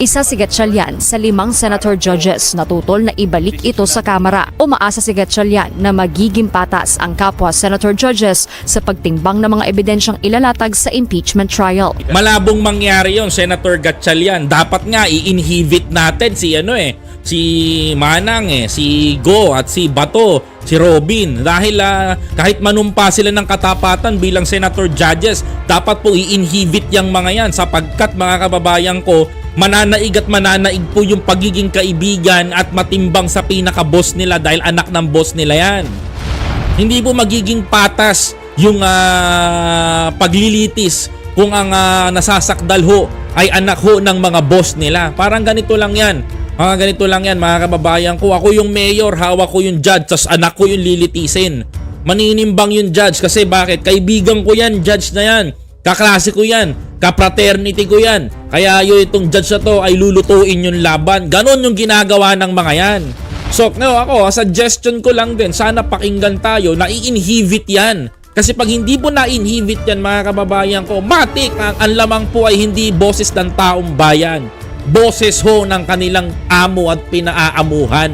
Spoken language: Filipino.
Isa si Gatchalian sa 5 senator judges na tutol na ibalik ito sa Kamara. Umaasa si Gatchalian na magiging patas ang kapwa senator judges sa pagtimbang ng mga ebidensyang ilalatag sa impeachment trial. Malabong mangyari yon, Senator Gatchalian. Dapat nga i-inhibit natin si Manang si Go at si Bato, si Robin, dahil kahit manumpa sila ng katapatan bilang senator judges, dapat po i-inhibit yang mga yan sapagkat mga kababayan ko, mananaig at mananaig po yung pagiging kaibigan at matimbang sa pinaka-boss nila dahil anak ng boss nila yan. Hindi po magiging patas yung paglilitis kung ang nasasakdal ho ay anak ho ng mga boss nila. Parang ganito lang yan. Mga kababayan ko. Ako yung mayor, hawak ko yung judge, tas anak ko yung lilitisin. Maninimbang yung judge kasi bakit? Kaibigan ko yan, judge na yan. Kaklase ko yan, kapraternity ko yan. Kaya itong judge na to ay lulutuin yung laban. Ganon yung ginagawa ng mga yan. So, ako, suggestion ko lang din, sana pakinggan tayo na i-inhibit yan. Kasi pag hindi po na-inhibit yan, mga kababayan ko, matik, ang lamang po ay hindi boses ng taong bayan. Boses ho ng kanilang amo at pinaamuhan.